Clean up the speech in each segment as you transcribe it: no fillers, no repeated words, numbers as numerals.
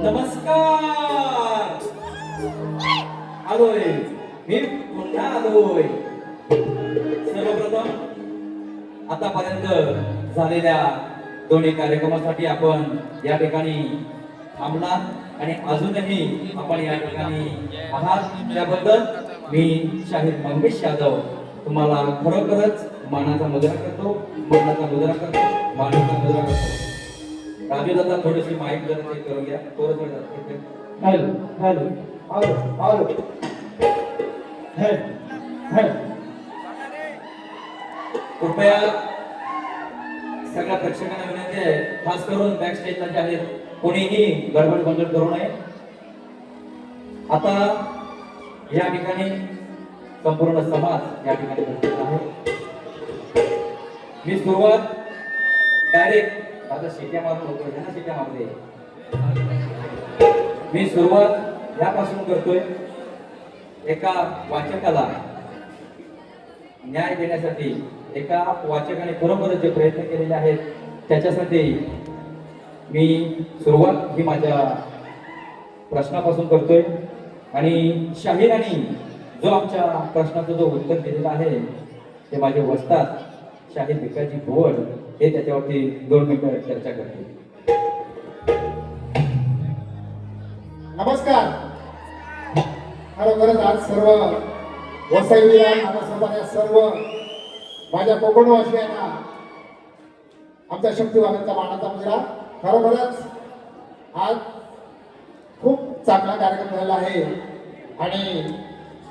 नमस्कार. आलोय मी पुन्हा आलोय. सर्वप्रथम आतापर्यंत झालेल्या दोन्ही कार्यक्रमासाठी आपण या ठिकाणी थांबलात आणि अजूनही आपण या ठिकाणी आहात त्याबद्दल मी शाहीर मंगेश यादव तुम्हाला खरोखरच मानाचा मुजरा करतो, मानाचा मुजरा करतो, मानाचा मुजरा करतो. राजू दादा थोडीशी माईक जरा चेक करून घ्या. थोडं हॅलो हॅलो हॅलो हॅलो कृपया सगळ्या प्रेक्षकांना विनंती आहे, खास करून बॅक स्टेजला जे आहेत कोणीही गडबड गोंधळ करू नये. आता या ठिकाणी संपूर्ण समाज या ठिकाणी उपस्थित आहे. मी सुरुवात डायरेक्ट आता शिट्या मारून होतोय ना, शिट्या मारते. मी सुरुवात यापासून करतोय. एका वाचकाला न्याय देण्यासाठी एका वाचकाने खरोखरच जे प्रयत्न केलेले आहेत त्याच्यासाठी मी सुरुवात ही माझ्या प्रश्नापासून करतोय. आणि शाहीरांनी जो आमच्या प्रश्नाचं जो उत्तर दिलेला आहे ते माझे वस्तात शाहीर भिकाजी भोवड हे त्याच्यावरती 2 मिनिटं चर्चा करतील. नमस्कार. खरोखरच आज सर्व वसईला नागसंपाद्या सर्व माझ्या कोकणवासियांना आमच्या शक्तिवानांचा मानाचा मुजरा. खरोखरच आज खूप चांगला कार्यक्रम झाला आहे आणि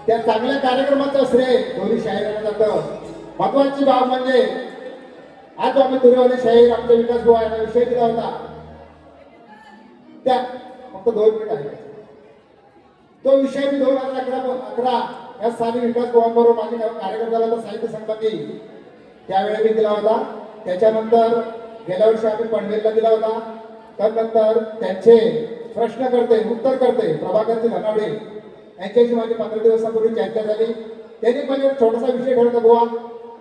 त्या चांगल्या कार्यक्रमाचं श्रेय दोन्ही शाहिरांना जातं. महत्वाची बाब म्हणजे आज आम्ही दुर्वाली शाहीर आमच्या विकास भाऊ यांना विषय दिला होता. त्या फक्त 2 मिनिट आहे. तो विषय मी 2011 या साली विकास भावांबरोबर माझी कार्यक्रम झाला होता साहित्य संबंधी, त्यावेळी मी दिला होता. त्याच्यानंतर गेल्या वर्षी आम्ही पनवेलला दिला होता. त्यानंतर त्यांचे प्रश्नकर्ते उत्तरकर्ते प्रभाकरजी धनावडे यांच्याशी माझी 15 दिवसापूर्वी चर्चा झाली. त्यांनी म्हणजे छोटासा विषय ठरवला, बुवा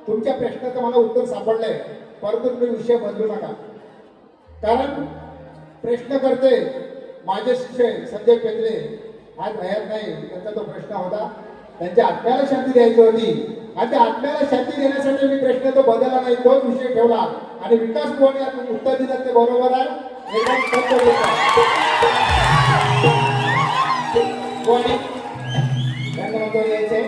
तुमच्या प्रश्नाचं मला उत्तर सापडलंय परंतु तुम्ही विषय बदलू नका. कारण प्रश्नकर्ते माझे शिष्य संजय पेंद्रे आज हयात नाही, त्यांचा तो प्रश्न होता. त्यांच्या आत्म्याला शांती द्यायची होती आणि त्या आत्म्याला शांती देण्यासाठी मी प्रश्न तो बदलला नाही, तोच विषय ठेवला आणि विकास भवन यात उत्तर दिलं ते बरोबर आहे. आणि रंगमंचावर यायचे.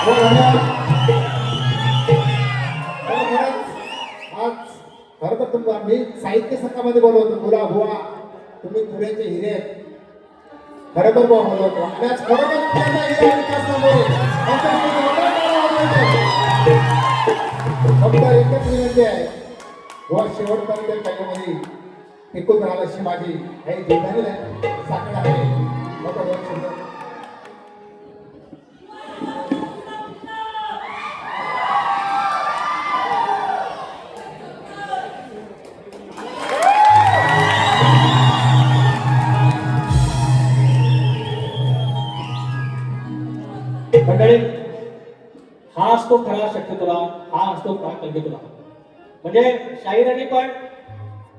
हो, धन्यवाद. आज खरं तर तुमचा मी साहित्य संघामध्ये बोलवतो, मुला बुवा तुम्ही पुण्याचे हिरे आहेत. खरं तर बुवा बोलवतो आणि आज खरोखर पुण्याचा हिरा विकास समोर फक्त एकच विनंती आहे, बुवा शेवटपर्यंत त्याच्यामध्ये टिकून राहिलं अशी माझी काही जीवनाने साखर आहे. नको दोन शब्द. मंडळी, हा असतो खरा शक्य तुला, हा असतो खरा कल्पी तुला. म्हणजे शाहिरांनी पण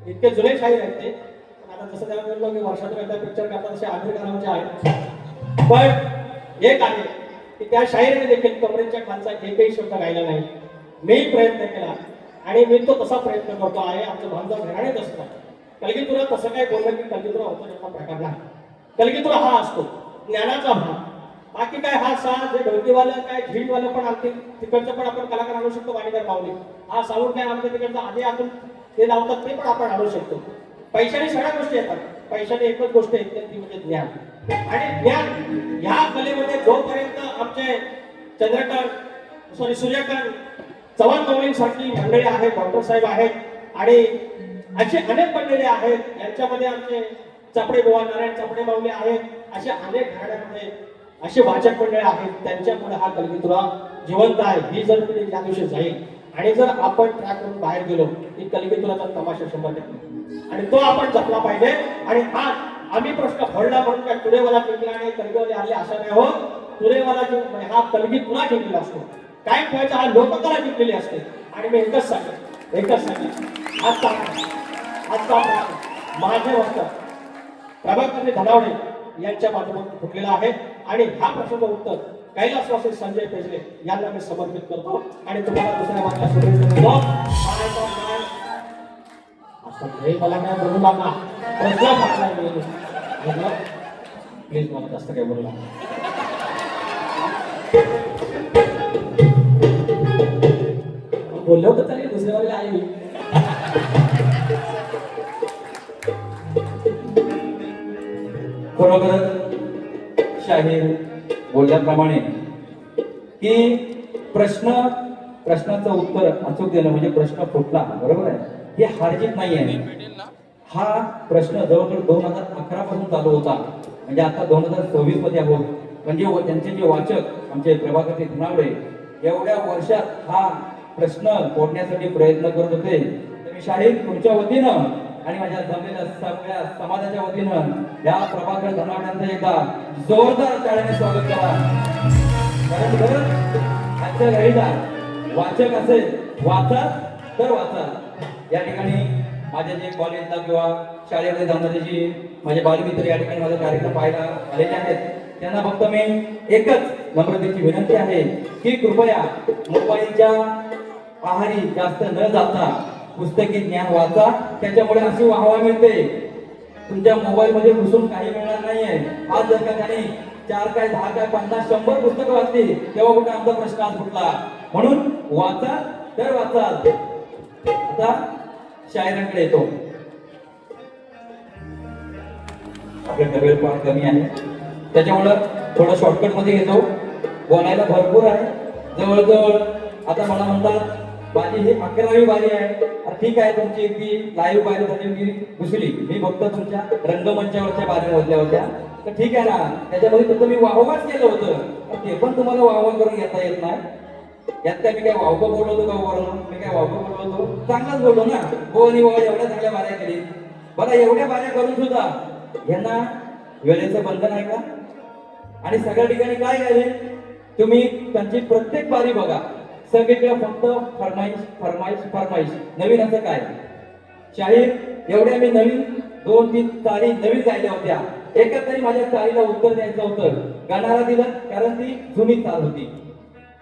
इतके जुने शाहीर आहेत ते, पण आता जसं त्याला म्हणलं की वर्षातून एकदा पिक्चर करतात असे आमिर खानाचे आहेत. पण एक आहे की त्या शाहिराने देखील कमरेच्या खालचा एकही शब्द गायला नाही. मी प्रयत्न केला आणि मी तो तसा प्रयत्न करतो आहे. आमचं भांडवल घराणेच असतं. कलगी तुला तसं काय बोललं की कलगी तुला होतं त्याचा प्रकार नाही. कलगी तुला हा असतो ज्ञानाचा भाग. बाकी काय हा सा जे ढोलकीवालं काय झीडवालं पण आणतील तिकडचं पण आपण कलाकार आणू शकतो. वाणीदार पावले हा साऊंड काय आमच्या तिकडचं आधी आपण ते लावतात ते पण आपण आणू शकतो. पैशाने सगळ्या गोष्टी येतात. पैशाने एकच गोष्ट येते ती म्हणजे ज्ञान. आणि ज्ञान ह्या कलेमध्ये जोपर्यंत आमचे सूर्यकांत चव्हाण माऊलींसारखी मंडळी आहेत, डॉक्टर साहेब आहेत आणि असे अनेक मंडळी आहेत. यांच्यामध्ये आमचे चपडे बुवा नारायण चपडे माऊली आहेत. असे अनेक घराण्यामध्ये असे वाचक मंडळ आहेत. त्यांच्यामुळे हा कलगीतुरा जिवंत आहे. ही जर पिढी ज्या दिवशी जाईल आणि जर आपण ट्रॅकवरून बाहेर गेलो की कलगीतुराचा तमाशा 100% आणि तो आपण जपला पाहिजे. आणि आज आम्ही प्रश्न फोडला म्हणून काय तुरेवाला जिंकला आणि कलगीवाले आले असा नाही हो. तुरेवाला जिंकला हा कलगीतुरा जिंकला असतो. काय खेळायचा हा लोककला जिंकलेली असते. आणि मी एकच सांगेन आजचा माझे वस्त्र प्रभाकरने धनावडे यांच्या माध्यमातून फुटलेला आहे. आणि हा प्रश्नाचं उत्तर कैलासवासी संजय पेजले यांना मी समर्पित करतो. आणि तुम्हाला दुसऱ्या वाक्यात शुभेच्छा देतो. मला काय बोलू लागला प्रश्न प्लीज मला जास्त काय बोलू लागला. बोललो होतं तरी दुसऱ्या वेळेला आई खरोखरच शाहीर बोलल्याप्रमाणे की प्रश्नाचं उत्तर अचूक देणं म्हणजे प्रश्न फुटला बरोबर आहे. हे हारजीत नाही आहे. हा प्रश्न जवळजवळ 2011 पासून चालू होता. म्हणजे आता 2026 मध्ये आहोत. म्हणजे त्यांचे जे वाचक आमचे प्रभाकर धनावडे एवढ्या वर्षात हा प्रश्न फोडण्यासाठी प्रयत्न करत होते. तर मी शाहीर तुमच्या वतीनं आणि माझ्या जमलेल्या सगळ्या समाजाच्या वतीनं या प्रभाकर धनावड्यांचं एकदा जोरदार टाळ्याने स्वागत करा. कारण जर आजच्या घडीला वाचक असेल वाचा तर वाचा. या ठिकाणी माझ्या जे कॉलेजला किंवा शाळेमध्ये जाणारे जी माझे बालमित्र या ठिकाणी माझा कार्यक्रम पाहायला आलेले आहेत त्यांना फक्त मी एकच नम्रतेची विनंती आहे की कृपया मोबाईलच्या आहारी जास्त न जाता पुस्तकी ज्ञान वाचा. त्याच्यामुळे अशी वाहवा मिळते. तुमच्या मोबाईल मध्ये घुसून काही मिळणार नाहीये. आज जर का त्याने 4 काय 10 काय 50 100 पुस्तकं वाचली तेव्हा कुठे आमचा प्रश्न आज फुटला. म्हणून वाचा तर वाचा. आता शायरांकडे येतो. आपल्याकडे वेळ फार कमी आहे त्याच्यामुळं थोडं शॉर्टकट मध्ये घेतो. बोलायला भरपूर आहे. जवळजवळ आता मला म्हणतात माझी ही 11वी बारी आहे. ठीक आहे तुमची ती लाईव्ह बारी झाली मी घुसली. मी फक्त तुमच्या रंगमंचावरच्या बारी मधल्या होत्या तर ठीक आहे ना. त्याच्यामध्ये फक्त मी वाहवाच केलं होतं. ते पण तुम्हाला वाहवा करून घेता येत नाही. यात काय मी काय वावगं बोलवतो का वरून? मी काय वावगं बोलवतो? चांगलाच बोललो ना. हो आणि एवढ्या चांगल्या बाऱ्या केली. बरं एवढ्या बाऱ्या करून सुद्धा यांना वेळेचं बंधन आहे का? आणि सगळ्या ठिकाणी काय झाले तुम्ही त्यांची प्रत्येक बारी बघा. सगळीकडे फक्त फरमाईश फरमाईश फरमाईश. नवीन असं काय? शाहीर एवढ्या मी नवीन 2-3 चाली नवीन गायल्या होत्या. एका तरी माझ्या चालीला उत्तर द्यायचं होतं. गाणारा दिलं कारण ती जुनी चाल होती.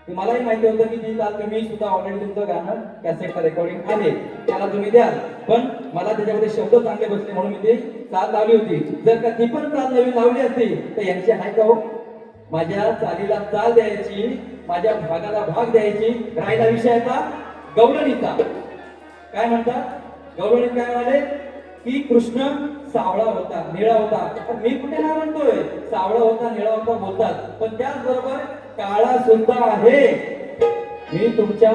ते मलाही माहिती होतं की ती चाल मी सुद्धा ऑलरेडी तुमचं गाणं कॅसेटचं रेकॉर्डिंग आहे त्याला तुम्ही द्याल, पण मला त्याच्यामध्ये शब्द चांगले बसले म्हणून मी ते चाल लावली होती. जर का ती पण चाल नवीन लावली असती तर यांची हाय का हो? माझ्या चालीला चाल द्यायची, माझ्या भागाला भाग द्यायची. राहिला विषयाचा गवळणीचा. काय म्हणतात? गवळणीत काय म्हणाले की कृष्ण सावळा होता, निळा होता. पण मी कुठे नाही म्हणतोय, सावळा होता निळा होता बोलतात, पण त्याचबरोबर काळा सुद्धा आहे. मी तुमच्या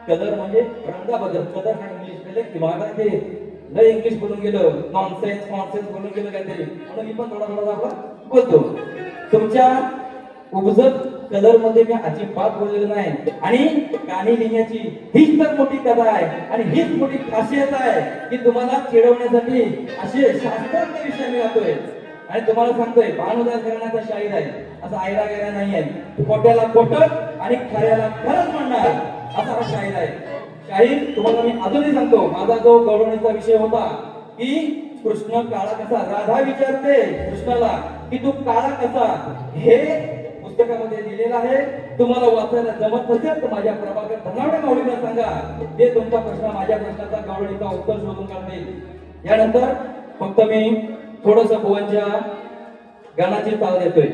कलर म्हणजे रंगाबद्दल, कलर हा इंग्लिश मध्ये दिमागात ते लय इंग्लिश बोलून गेलं, नॉनसेन्स बोलून गेलं काहीतरी, म्हणून मी पण थोडा थोडा आपला बोलतो. तुमच्या उपजत कलर मध्ये मी अजिबात बोललेलो नाही. आणि गाणी लिहिण्याची हीच तर मोठी कथा आहे आणि हीच मोठी खासियत आहे की तुम्हाला चिडवण्यासाठी असे शास्त्रार्थ विषय मी गातोय आणि तुम्हाला सांगतोय भानुदास घराण्याचा शाहीर आहे, असा आयरा गेला नाही आहे. खोट्याला खोटं आणि खऱ्याला खरंच म्हणणार असा हा शाहीर आहे. शाहीर तुम्हाला मी अजूनही सांगतो, माझा जो गौरवणीचा विषय होता की कृष्ण काळा कसा, राधा विचारते कृष्णाला की तू काळा कसा, हे पुस्तकामध्ये लिहिलेलं आहे. तुम्हाला वाचायला जमत नसेल तर माझ्या प्रभाकर धनावडे माऊलीला सांगा, ते तुमचा प्रश्न माझ्या प्रश्नाचा गवळणीचा उत्तर शोधून काढतील. यानंतर फक्त मी थोडस बुवांच्या गाण्याची ताल देतोय,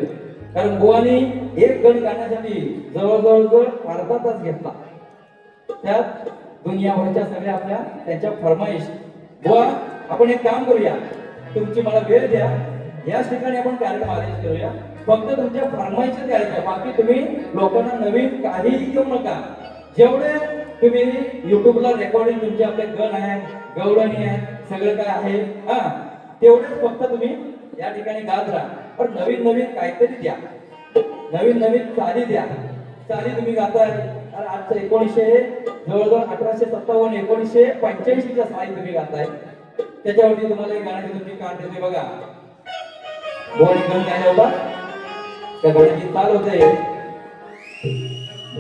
कारण बुवानी एक गण गाण्यासाठी जवळजवळ अर्धा तास घेतला. त्यात दुनियाभरच्या सगळ्या आपल्या त्यांच्या फरमाईश. बुवा आपण एक काम करूया, तुमची मला वेळ द्या, याच ठिकाणी आपण कार्यक्रम अरेंज करूया. फक्त तुमच्या फरमाईशच द्यायचं, बाकी तुम्ही लोकांना नवीन काहीही घेऊ नका. जेवढे तुम्ही युट्यूबला रेकॉर्डिंग तुमचे आपले गण आहे, गवळणी आहे, सगळं काय आहे हा, तेवढेच फक्त तुम्ही या ठिकाणी गात राहा. पण नवीन नवीन काहीतरी द्या, नवीन नवीन चाली द्या. चाली तुम्ही गाताय आजचं जवळजवळ 1857 1985च्या साली तुम्ही गाताय, त्याच्यावरती तुम्हाला एक गाण्याची तुमची कार्ड देते बघा. बोल गण काय होता त्या गाण्याची चाल होते,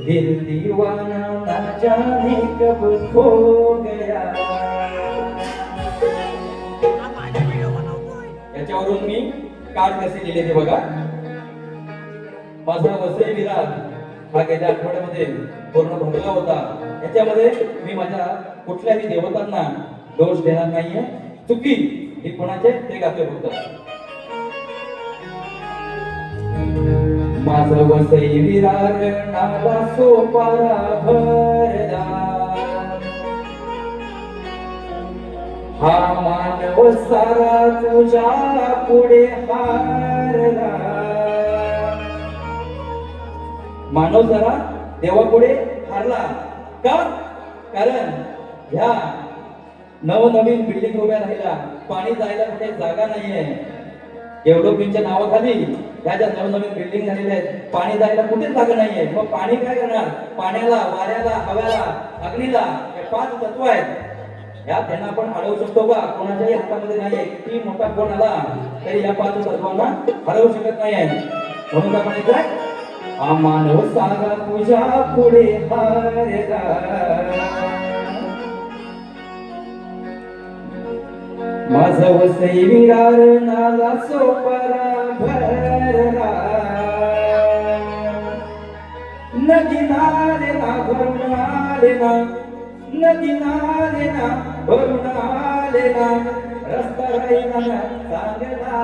दिल दीवाना ना जाने कब खो गया. याच्यावरून मी कार्ड कसे लिहिले ते बघा. माझा वसई विरार हा गेल्या आठवड्यामध्ये पूर्ण भरला होता. याच्यामध्ये मी माझ्या कुठल्याही देवतांना दोष देणार नाहीये, चुकी ही कोणाचे ते गाते फक्त. माझं वसई विरार नाला सोपारा भरला, हा मानव सारा तुझ्या पुढे हारला. मानव सारा देवापुढे हारला का? कारण ह्या नवनवीन बिल्डिंग उभ्या राहिला, पाणी जायला कुठे जागा नाहीये. डेव्हलपमेंटच्या नावाखाली ह्या ज्या नवनवीन बिल्डिंग झालेल्या आहेत, पाणी जायला कुठेच जागा नाहीये. मग पाणी काय करणार? पाण्याला, वाऱ्याला, हव्याला, अग्नीला, हे 5 तत्व आहेत. या त्यांना आपण अडवू शकतो का? कोणाच्याही हातामध्ये नाहीये. किती मोठा कोण आला तरी या 5 तत्वांना हरवू शकत नाहीये. म्हणून काय म्हणायचं? मानव सारा तुझ्या पुढे हारला, माझं वसई विरार नाला सोपारा भरला. नदी नाले ना भरून आले ना, नदी नाले ना भरून आले ना, रस्ता राहिला ना चांगला.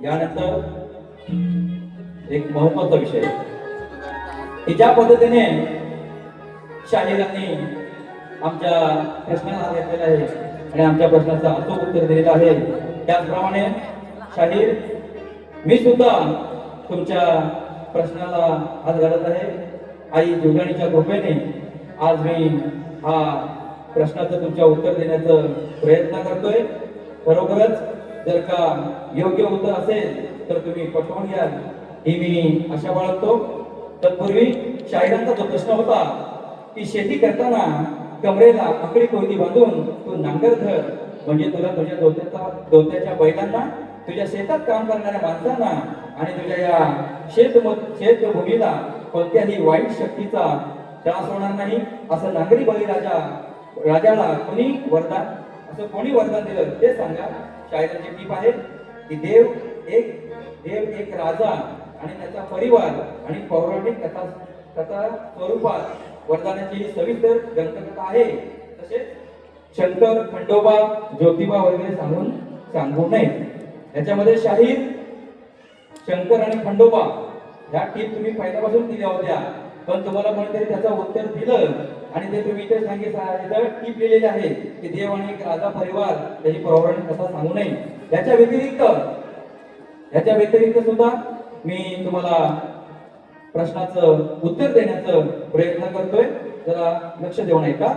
यानंतर एक महत्वाचा विषय की ज्या पद्धतीने शाहिरांनी आमच्या प्रश्नाला घेतलेला आहे आणि आमच्या प्रश्नाचं अचूक उत्तर दिलेलं आहे, त्याचप्रमाणे शाहीर मी सुद्धा तुमच्या प्रश्नाला हात घालत आहे. आई जोगाणीच्या कृपेने आज मी हा प्रश्नाचं तुमच्या उत्तर देण्याचा प्रयत्न करतोय. खरोखरच जर का योग्य उत्तर असेल तर तुम्ही पटवून घ्याल ही मी आशा बाळगतो. तत्पूर्वी शाहिरांचा जो प्रश्न होता की शेती करताना कमरेला आकडी कोयती बांधून तू नांगर धर, म्हणजे तुला तुझ्या दोत्याच्या बैलांना, तुझ्या शेतात काम करणाऱ्या माणसांना आणि तुझ्या या शेतभूमीला कोणत्याही वाईट शक्तीचा त्रास होणार नाही असं नांगरी राजाला कोणी वरदान दिलं ते सांगा. शाहिरांची टीप आहे की देव एक राजा आणि त्याचा परिवार आणि पौराणिक कथा स्वरूपात वरदानाची सविस्तर ग्रंथकथा आहे. तसेच शंकर, खंडोबा, ज्योतिबा वगैरे सांगू नये. याच्यामध्ये शाहीर शंकर आणि खंडोबा ह्या टीप तुम्ही पहिल्यापासून दिल्या होत्या, पण तुम्हाला कोणीतरी त्याचं उत्तर दिलं आणि ते तुम्ही इथे सांगितलं टीप लिहिलेली आहे की देव आणि एक राजा परिवार त्याची पौराणिक कथा सांगू नये. याच्या व्यतिरिक्त सुद्धा मी तुम्हाला प्रश्नाचं उत्तर देण्याचं प्रयत्न करतोय. जरा लक्ष देऊन ऐका.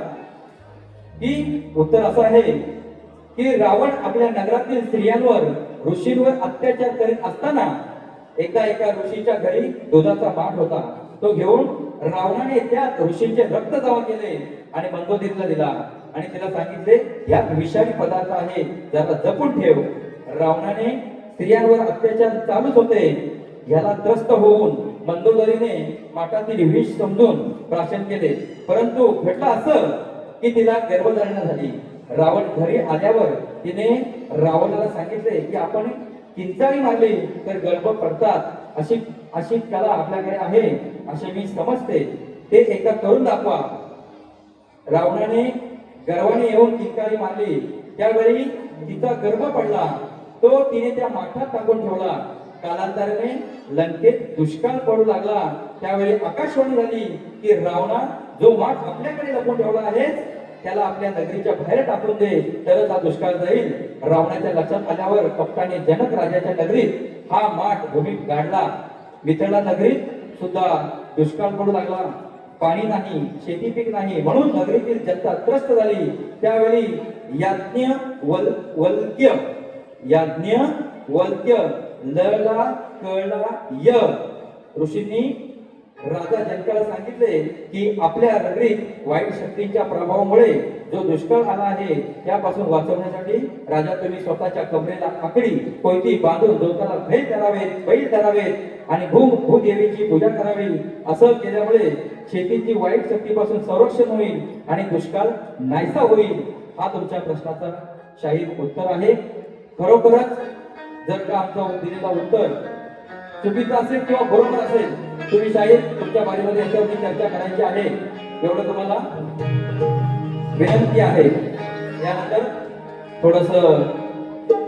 की उत्तर असं आहे की रावण आपल्या नगरातील स्त्रियांवर, ऋषींवर अत्याचार करीत असताना एकदा एका ऋषीच्या घरी दुधाचा माठ होता. तो घेऊन रावणाने त्या ऋषींचे रक्त जमा केले आणि मंदोदरीला दिला आणि तिला सांगितले यात विषारी पदार्थ आहे, जरा जपून ठेव. रावणाने स्त्रियांवर अत्याचार चालूच होते याला त्रस्त होऊन मंदोदरीने माठातील विष समजून प्राशन केले, परंतु घडलं असं की तिला गर्भधारणा झाली. रावण घरी आल्यावर तिने रावणाला सांगितले की आपण किंचाळी मारली तर गर्भ पडतात, अशी कला आपल्याकडे आहे असे मी समजते, ते एकदा करून दाखवा. रावणाने गर्वाने येऊन किंचाळी मारली, त्यावेळी तिचा गर्भ पडला. तो तिने त्या माठात टाकून ठेवला. कालांतराने लंकेत दुष्काळ पडू लागला. त्यावेळी आकाशवाणी झाली की रावणा, जो माठ आपल्याकडे लपून ठेवला आहे त्याला आपल्या नगरीच्या बाहेर टाकून दे, तरच हा दुष्काळ जाईल. रावणाच्या लक्षात आल्यावर कपटाने जनक राजाच्या नगरीत हा माठ भूमीत गाडला. मिथिला नगरीत सुद्धा दुष्काळ पडू लागला. पाणी नाही, शेती पीक नाही, म्हणून नगरीतील जनता त्रस्त झाली. त्यावेळी याज्ञवल्क्य लला कळला य ऋषींनी राजा जनकाला सांगितले की आपल्या नगरीत वाईट शक्तींच्या प्रभावामुळे जो दुष्काळ आला आहे त्यापासून वाचवण्यासाठी राजा तुम्ही स्वतःच्या कमरेला आकडी कोयती बांधून जोताला बैल धरावेत आणि भूदेवीची पूजा करावी. असं केल्यामुळे शेतीची वाईट शक्तीपासून संरक्षण होईल आणि दुष्काळ नाहीसा होईल. हा तुमच्या प्रश्नाचा शाहीर उत्तर आहे. खरोखरच जर का आमचं दिलेलं उत्तर चुकीचं असेल किंवा बरोबर असेल, तुम्ही शाहीर तुमच्या बारीमध्ये याच्यावरती चर्चा करायची आहे, एवढं तुम्हाला विनंती आहे. यानंतर थोडस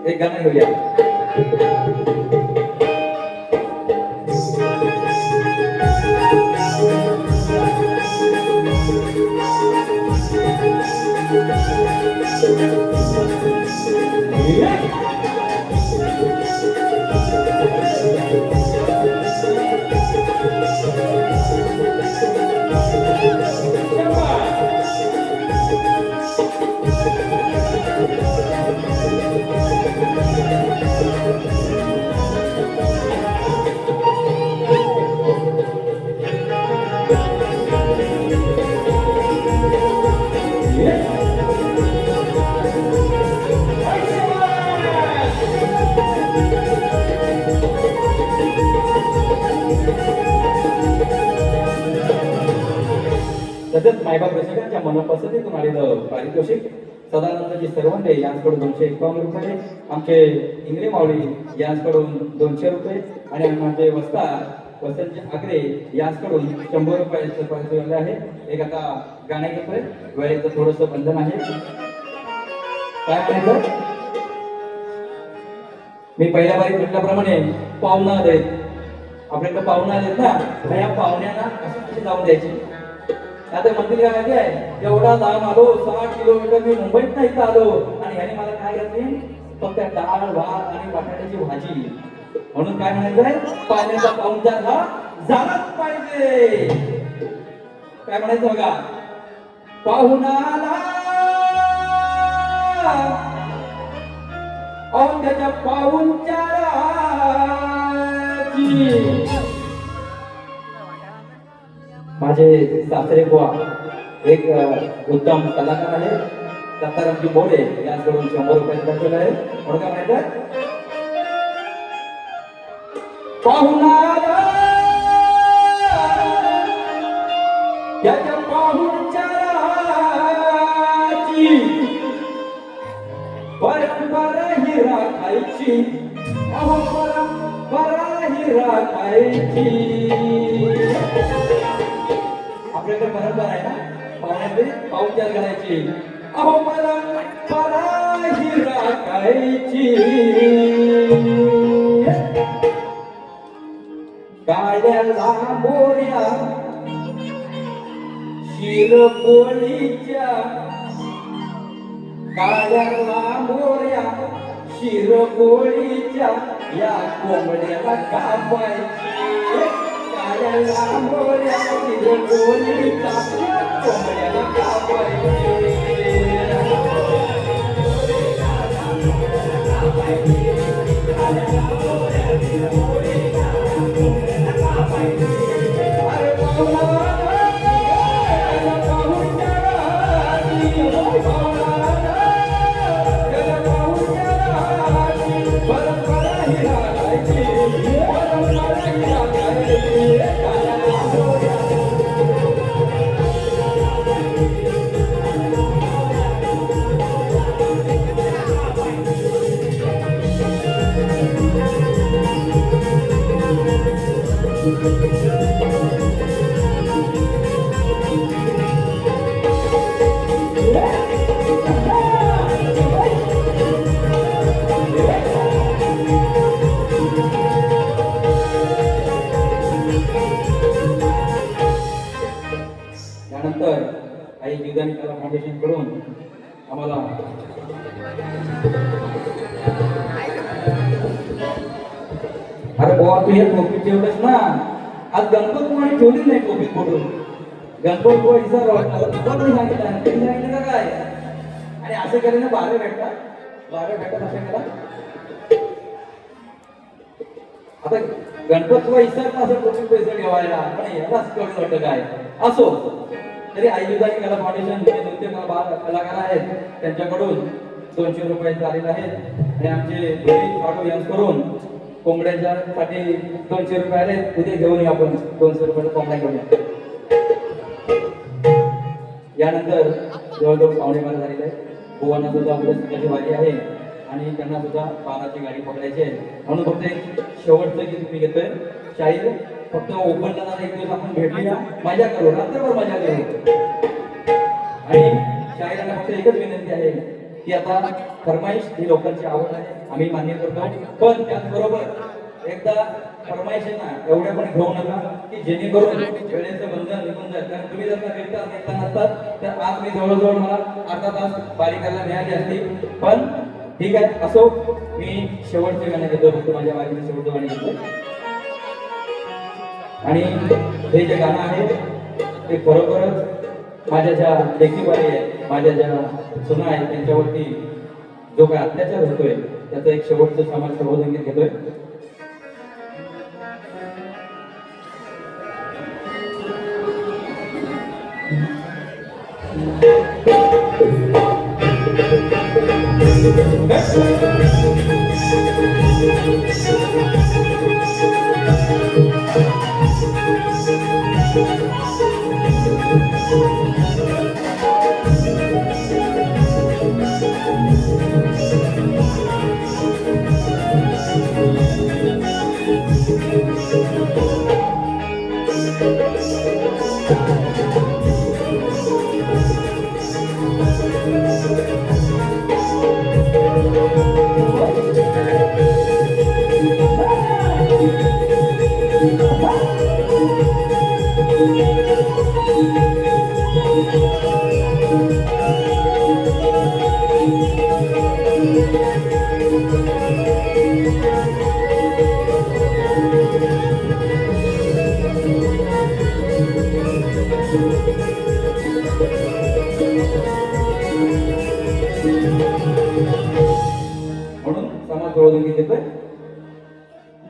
एक गाणं घेऊया. तसेच मायबाप रसिकांच्या मनपसंतीतून आलेलं पारितोषिक सदानंदजी सरवंडे यांच्याकडून 251 रुपये, आमचे इंगळे मावळी यांच्याकडून 200 रुपये आणि आमचे वसंतजी आगरे यांच्याकडून 100 रुपयाचं पारितोषिक आहे. एक आता गाणं घेतोय, वेळेचं थोडंसं बंधन आहे. काय म्हणायचं? मी पहिल्या बारी म्हटल्याप्रमाणे पाहुणा आलेत, आपल्याकडे पाहुणा आलेत ना, मग या पाहुण्यांना असं कशी जाऊन द्यायची? आता म्हणतील काय माहिती आहे, एवढा लांब आलो, 60 किलोमीटर मी मुंबईत नाही इथं आलो आणि ह्याने मला काय घातली? फक्त डाळ भात आणि बटाट्याची भाजी. म्हणून काय म्हणायचंय, पाण्याचा पाहुणचार हा झालाच पाहिजे. काय म्हणायचं बघा, पाहुणाला त्याच्या पाहुणचाराची. माझे सासरे बुवा एक उत्तम कलाकार आहे, दत्तारामजी मोरे, याकडून 100 रुपये बसवले आहे. म्हणून काय म्हणायचं, पाहुणाला त्याच्या पाहुणचाराची परंपरा ही राखायची, अहो परंपरा ही राखायची. आपल्याकडे परंपरा आहे ना, पाहुण्यामध्ये पाहुणचार करायची, अहो परंपरा ही राखायची. काळ्या लांबोऱ्या शिरपोळीच्या, काळ्या लांबोऱ्या शिरपोळीच्या या कोंबड्याला कापायची. काळ्या लांबोऱ्या शिरपोळीच्या या कोंबड्याला कापायची. अरे त्यानंतर काही विधान कला फाउंडेशन कडून आम्हाला अरे बुवा तू हे टोपी ठेवलंस ना, आज गणपत कोणी ठेवली नाही टोपी फोडून. गणपत बुवा सांगितलं काय, आणि असं केलं ना 12 भेटतात असं केला. आता गणपत बुवा विसरला असं टोपी पैसे ठेवायला, पण यालाच कळून वाटतं काय. असो तरी आई विधान कला फाउंडेशन जे नृत्य कलाकार आहेत त्यांच्याकडून 200 रुपये आलेले आहेत. आणि आमचे दोन्ही ऑटो यांस करून कोंबड्याच्या साठी 200 रुपये आले. उद्या घेऊन या आपण 200 रुपयाचा कोंबडा घेऊन या. यानंतर जवळजवळ पावणे 12 झालेले आहे. बुवांना सुद्धा आपल्या सुद्धा वारी आहे आणि त्यांना सुद्धा 12ची गाडी पकडायची आहे. म्हणून फक्त एक शेवटचं गीत मी घेतोय. शाहीर फक्त ओपनला जाणार, एक दिवस आपण भेटूया, मजा करू, रात्रभर मजा करू. आणि शाहिरांना फक्त एकच विनंती आहे की आता फरमाईश ही लोकांची आवड आहे, आम्ही मान्य करतो, पण त्याचबरोबर एकदा फरमाईश आहे ना एवढ्या पण घेऊ नका की जेणेकरून वेळेचं बंधन निघून जाईल. कारण तुम्ही जर का घेतला नसतात तर आज मी जवळजवळ मला अर्धा तास बारी करायला मिळाली असती. पण ठीक आहे, असो मी शेवटचे गाणे घेतो, फक्त माझ्या वारीचे शेवटचं गाणे घेतो. आणि हे जे गाणं आहे ते खरोखरच माझ्या ज्या लेखीवारी आहे, माझ्या ज्या सुना आहेत त्यांच्यावरती जो काय अत्याचार होतोय त्याचं एक शेवटचं समाज संबोधन घेतोय.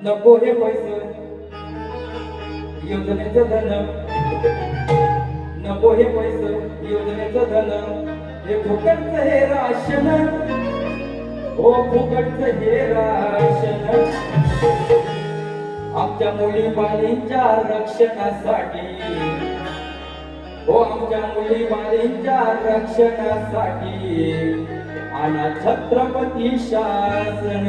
नको हे पैसे योजनेचं धन, नको हे पैसे योजनेचं धन, हे फुकटचं हे राशन, हो फुकटचं हे राशन, आमच्या मुली बालींच्या रक्षणासाठी, हो आमच्या मुली बालींच्या रक्षणासाठी, आणि छत्रपती शासन,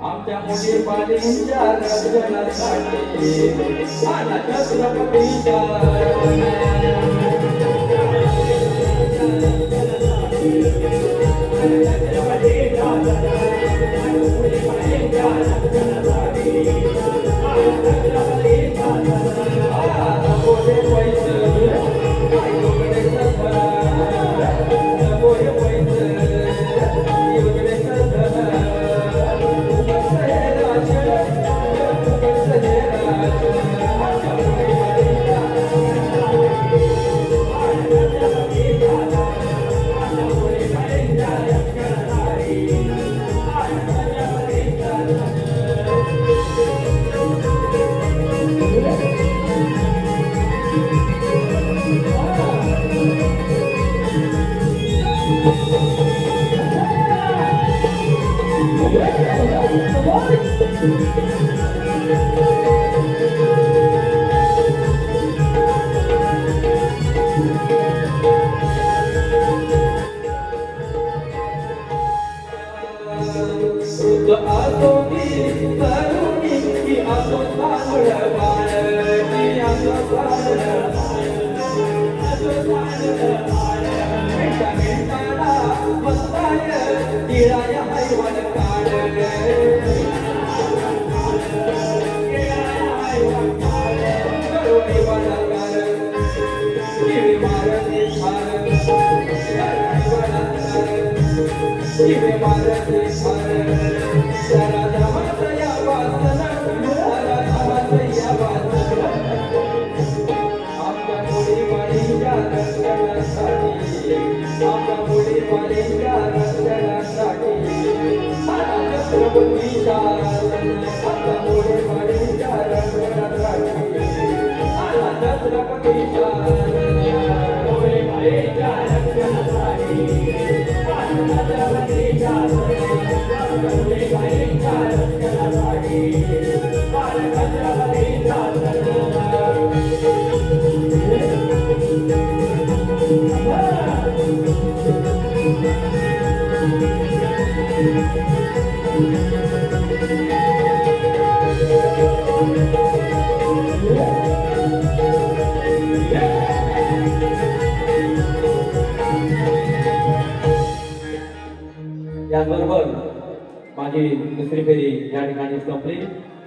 आमच्या मुली बालींच्या रक्षणासाठी, आणि छत्रपती याचबरोबर माझी दुसरी फेरी या ठिकाणी संपली.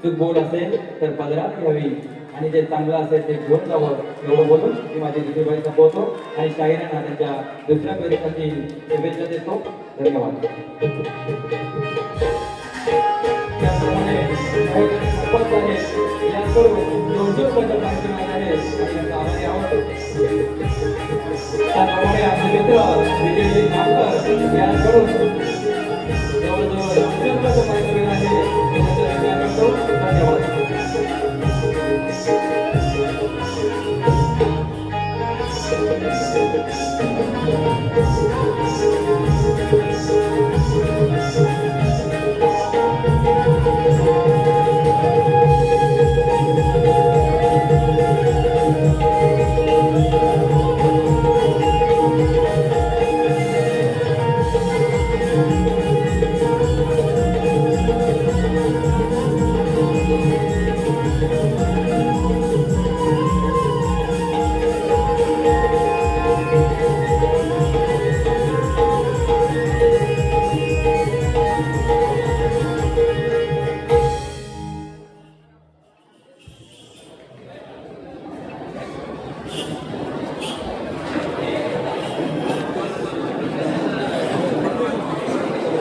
चूक बोल असेल तर पदरात घ्यावी आणि जे चांगलं असेल ते घेऊन जावं एवढं बोलून मी माझी दुसरी फेरी संपवतो आणि शाहिरांना त्यांच्या दुसऱ्या फेरीसाठी शुभेच्छा देतो. धन्यवाद. त्याप्रमाणे उपस्थित आहेत या सर्व 200 कार्यक्रम आहेत आणि यांचा आभारी आहोत. त्याप्रमाणे आपले मित्र विजय नामकर यांकडून जवळजवळ 200 आहे. धन्यवाद.